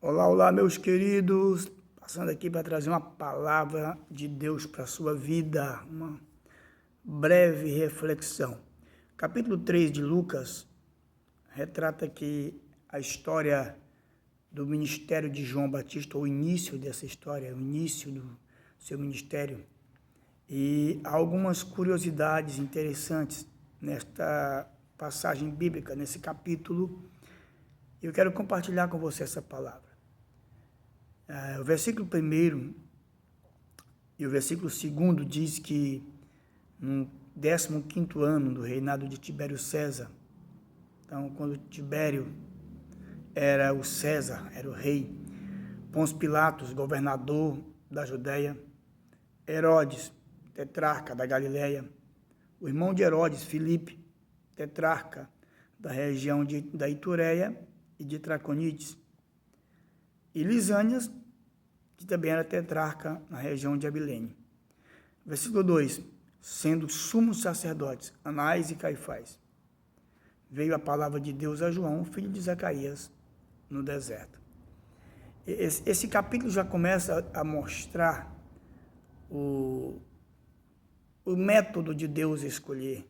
Olá, olá, meus queridos. Passando aqui para trazer uma palavra de Deus para a sua vida, uma breve reflexão. Capítulo 3 de Lucas retrata aqui a história do ministério de João Batista, o início dessa história, o início do seu ministério. E há algumas curiosidades interessantes nesta passagem bíblica, nesse capítulo. Eu quero compartilhar com você essa palavra. O versículo 1 e o versículo 2 diz que no 15º ano do reinado de Tibério César, então quando Tibério era o César, era o rei, Pôncio Pilatos, governador da Judéia, Herodes, tetrarca da Galileia, o irmão de Herodes, Filipe, tetrarca da região da Itureia e de Traconites, e Lisânias, que também era tetrarca na região de Abilene. Versículo 2, sendo sumos sacerdotes, Anás e Caifás, veio a palavra de Deus a João, filho de Zacarias, no deserto. Esse capítulo já começa a mostrar o método de Deus escolher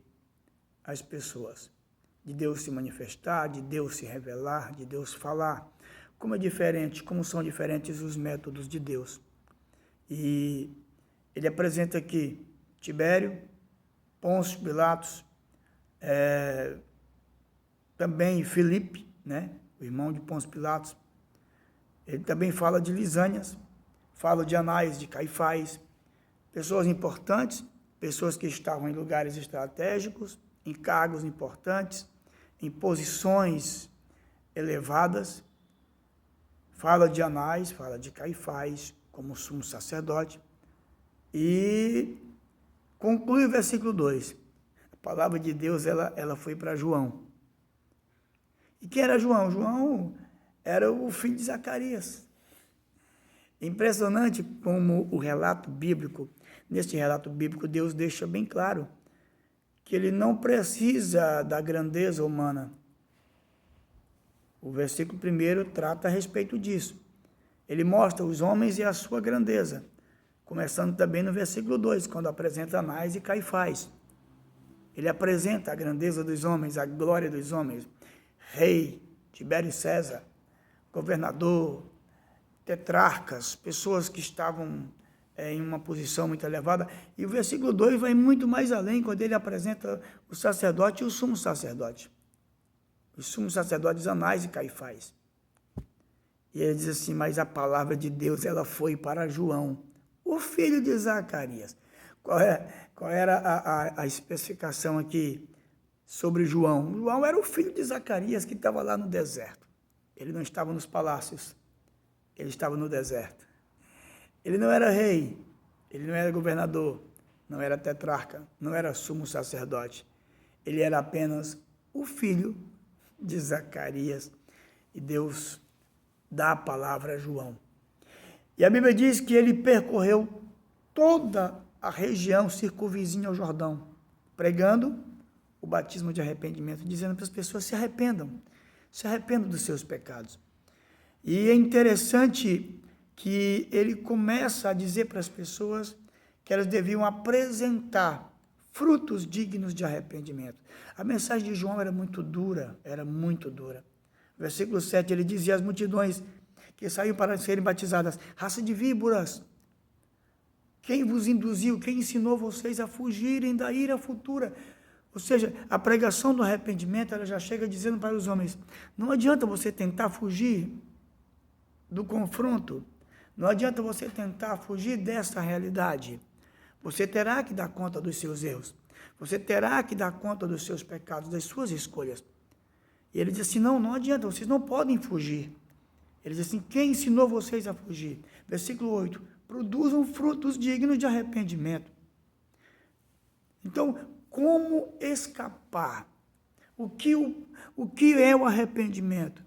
as pessoas, de Deus se manifestar, de Deus se revelar, de Deus falar. Como são diferentes os métodos de Deus. E ele apresenta aqui Tibério, Pôncio Pilatos, também Filipe, né, o irmão de Pôncio Pilatos. Ele também fala de Lisânias, fala de Anás, de Caifás, pessoas importantes, pessoas que estavam em lugares estratégicos, em cargos importantes, em posições elevadas. Fala de Anás, fala de Caifás, como sumo sacerdote, e conclui o versículo 2. A palavra de Deus, ela foi para João. E quem era João? João era o filho de Zacarias. Impressionante como o relato bíblico, neste relato bíblico, Deus deixa bem claro que ele não precisa da grandeza humana. O versículo 1 trata a respeito disso. Ele mostra os homens e a sua grandeza, começando também no versículo 2, quando apresenta Anás e Caifás. Ele apresenta a grandeza dos homens, a glória dos homens. Rei, Tibério César, governador, tetrarcas, pessoas que estavam em uma posição muito elevada. E o versículo 2 vai muito mais além, quando ele apresenta o sacerdote e o sumo sacerdote. Os sumos sacerdotes Anás e Caifás. E ele diz assim, mas a palavra de Deus, ela foi para João, o filho de Zacarias. Qual era a especificação aqui sobre João? João era o filho de Zacarias que estava lá no deserto. Ele não estava nos palácios, ele estava no deserto. Ele não era rei, ele não era governador, não era tetrarca, não era sumo sacerdote. Ele era apenas o filho de Zacarias, e Deus dá a palavra a João. E a Bíblia diz que ele percorreu toda a região circunvizinha ao Jordão, pregando o batismo de arrependimento, dizendo para as pessoas se arrependam dos seus pecados. E é interessante que ele começa a dizer para as pessoas que elas deviam apresentar frutos dignos de arrependimento. A mensagem de João era muito dura. Versículo 7, ele dizia às multidões que saíam para serem batizadas, raça de víboras, quem vos induziu, quem ensinou vocês a fugirem da ira futura? Ou seja, a pregação do arrependimento, ela já chega dizendo para os homens, não adianta você tentar fugir do confronto, não adianta você tentar fugir dessa realidade. Você terá que dar conta dos seus erros. Você terá que dar conta dos seus pecados, das suas escolhas. E ele diz assim, não adianta, vocês não podem fugir. Ele diz assim, quem ensinou vocês a fugir? Versículo 8, produzam frutos dignos de arrependimento. Então, como escapar? O que é o arrependimento?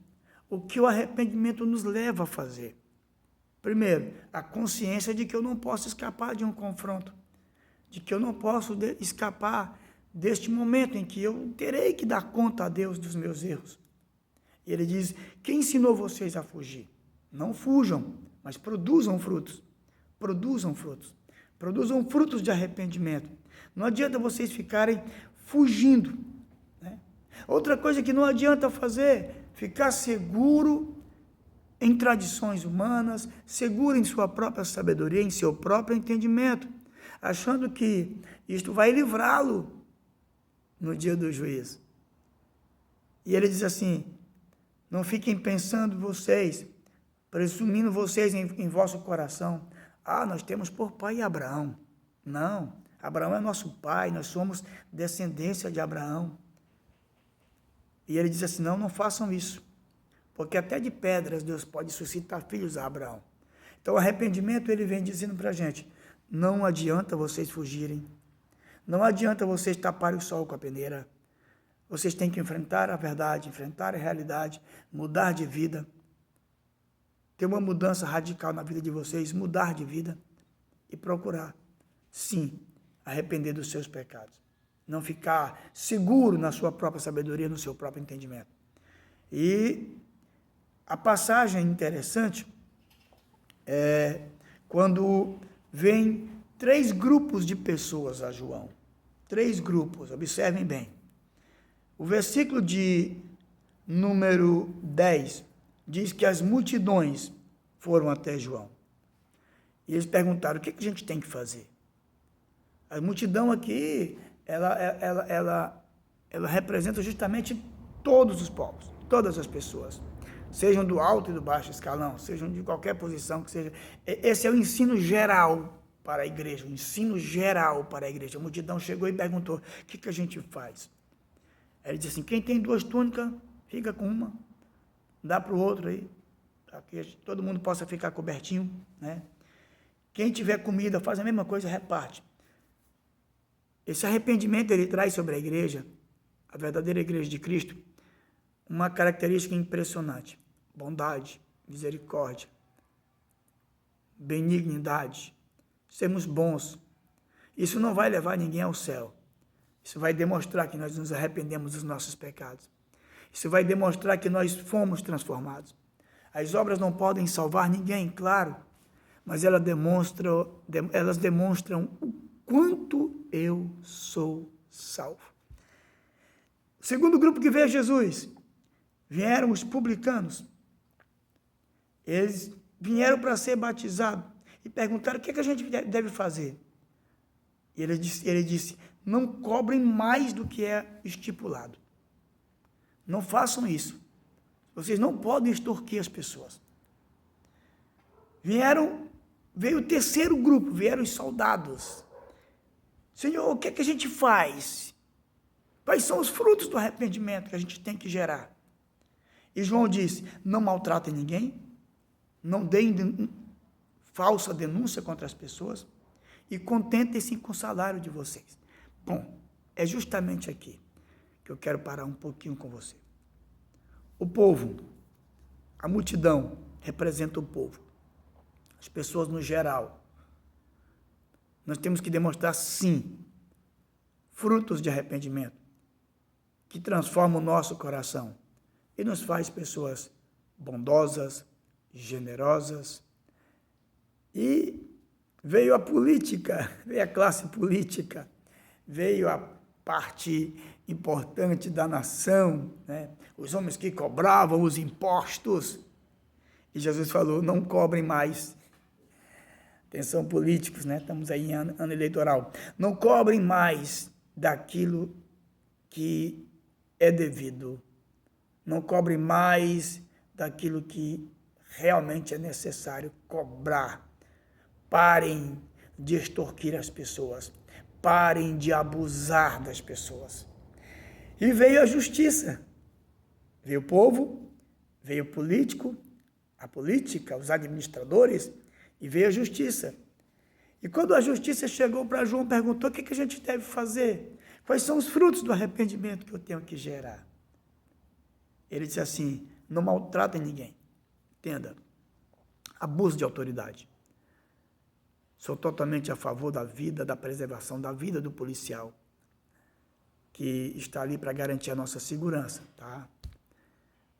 O que o arrependimento nos leva a fazer? Primeiro, a consciência de que eu não posso escapar de um confronto, de que eu não posso escapar deste momento em que eu terei que dar conta a Deus dos meus erros. E ele diz, quem ensinou vocês a fugir? Não fujam, mas produzam frutos. Produzam frutos. Produzam frutos de arrependimento. Não adianta vocês ficarem fugindo, né? Outra coisa que não adianta fazer, ficar seguro em tradições humanas, seguro em sua própria sabedoria, em seu próprio entendimento, achando que isto vai livrá-lo no dia do juízo. E ele diz assim, não fiquem pensando vocês, presumindo vocês em vosso coração, nós temos por pai Abraão. Não, Abraão é nosso pai, nós somos descendência de Abraão. E ele diz assim, não façam isso, porque até de pedras Deus pode suscitar filhos a Abraão. Então o arrependimento, ele vem dizendo para a gente, não adianta vocês fugirem, não adianta vocês taparem o sol com a peneira, vocês têm que enfrentar a verdade, enfrentar a realidade, mudar de vida, ter uma mudança radical na vida de vocês, mudar de vida e procurar, sim, arrepender dos seus pecados. Não ficar seguro na sua própria sabedoria, no seu próprio entendimento. E a passagem interessante é quando vem 3 grupos de pessoas a João. 3 grupos, observem bem. O versículo de número 10 diz que as multidões foram até João. E eles perguntaram, o que a gente tem que fazer? A multidão aqui, ela representa justamente todos os povos, todas as pessoas, sejam do alto e do baixo escalão, sejam de qualquer posição que seja. Esse é o ensino geral para a igreja, o ensino geral para a igreja. A multidão chegou e perguntou, o que a gente faz? Ele disse assim, quem tem 2 túnicas, fica com uma, dá para o outro aí, para que todo mundo possa ficar cobertinho, né? Quem tiver comida, faz a mesma coisa, reparte. Esse arrependimento, ele traz sobre a igreja, a verdadeira igreja de Cristo, uma característica impressionante. Bondade, misericórdia, benignidade, sermos bons. Isso não vai levar ninguém ao céu. Isso vai demonstrar que nós nos arrependemos dos nossos pecados. Isso vai demonstrar que nós fomos transformados. As obras não podem salvar ninguém, claro, mas elas demonstram o quanto eu sou salvo. O segundo grupo que veio a Jesus, vieram os publicanos. Eles vieram para ser batizados e perguntaram o que a gente deve fazer. E ele disse, não cobrem mais do que é estipulado. Não façam isso. Vocês não podem extorquir as pessoas. Veio o terceiro grupo, vieram os soldados. Senhor, o que a gente faz? Quais são os frutos do arrependimento que a gente tem que gerar? E João disse, não maltratem ninguém, não deem falsa denúncia contra as pessoas e contentem-se com o salário de vocês. Bom, é justamente aqui que eu quero parar um pouquinho com você. O povo, a multidão, representa o povo. As pessoas no geral. Nós temos que demonstrar, sim, frutos de arrependimento, que transformam o nosso coração e nos faz pessoas bondosas, generosas. E veio a política, veio a classe política, veio a parte importante da nação, né? Os homens que cobravam os impostos. E Jesus falou, não cobrem mais. Atenção políticos, né? Estamos aí em ano eleitoral. Não cobrem mais daquilo que é devido. Não cobrem mais daquilo que realmente é necessário cobrar. Parem de extorquir as pessoas. Parem de abusar das pessoas. E veio a justiça. Veio o povo, veio o político, a política, os administradores, e veio a justiça. E quando a justiça chegou para João, perguntou o que a gente deve fazer? Quais são os frutos do arrependimento que eu tenho que gerar? Ele disse assim, não maltratem ninguém. Entenda, abuso de autoridade. Sou totalmente a favor da vida, da preservação da vida do policial, que está ali para garantir a nossa segurança, tá?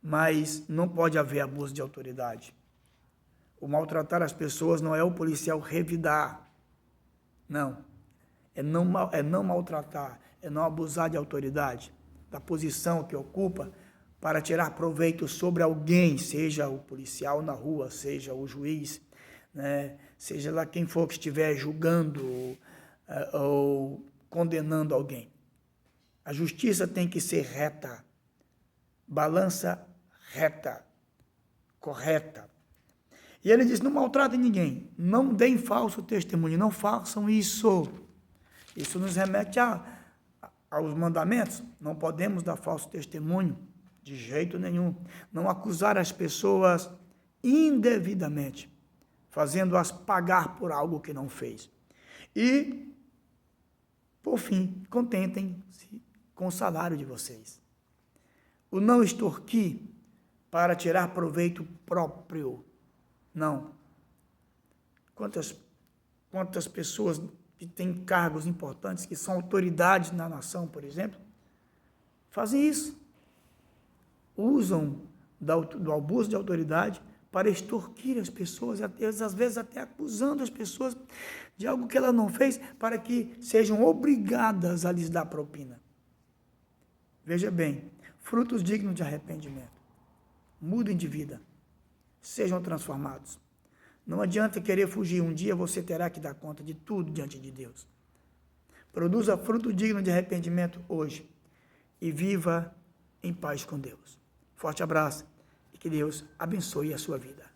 Mas não pode haver abuso de autoridade. O maltratar as pessoas não é o policial revidar. Não. É não maltratar, é não abusar de autoridade, da posição que ocupa para tirar proveito sobre alguém, seja o policial na rua, seja o juiz, né? Seja lá quem for que estiver julgando ou condenando alguém. A justiça tem que ser reta, balança reta, correta. E ele diz, não maltratem ninguém, não deem falso testemunho, não façam isso. Isso nos remete aos mandamentos. Não podemos dar falso testemunho, de jeito nenhum. Não acusar as pessoas indevidamente, fazendo-as pagar por algo que não fez. E, por fim, contentem-se com o salário de vocês. O não extorquir para tirar proveito próprio. Não. Quantas pessoas que têm cargos importantes, que são autoridades na nação, por exemplo, fazem isso. Usam do abuso de autoridade para extorquir as pessoas, às vezes até acusando as pessoas de algo que ela não fez, para que sejam obrigadas a lhes dar propina. Veja bem, frutos dignos de arrependimento. Mudem de vida. Sejam transformados. Não adianta querer fugir. Um dia você terá que dar conta de tudo diante de Deus. Produza fruto digno de arrependimento hoje e viva em paz com Deus. Forte abraço e que Deus abençoe a sua vida.